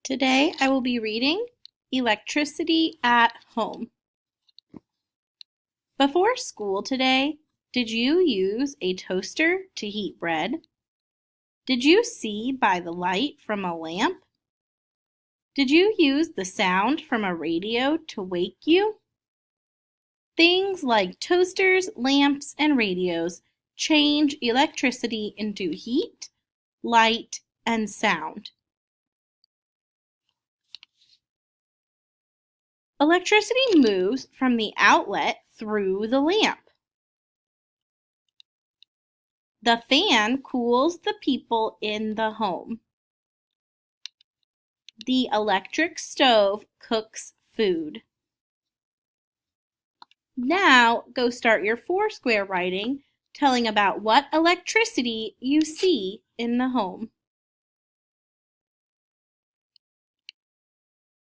Today I will be reading Electricity at Home. Before school today, did you use a toaster to heat bread? Did you see by the light from a lamp? Did you use the sound from a radio to wake you? Things like toasters, lamps, and radios change electricity into heat, light, and sound. Electricity moves from the outlet through the lamp. The fan cools the people in the home. The electric stove cooks food. Now go start your Foursquare writing telling about what electricity you see in the home.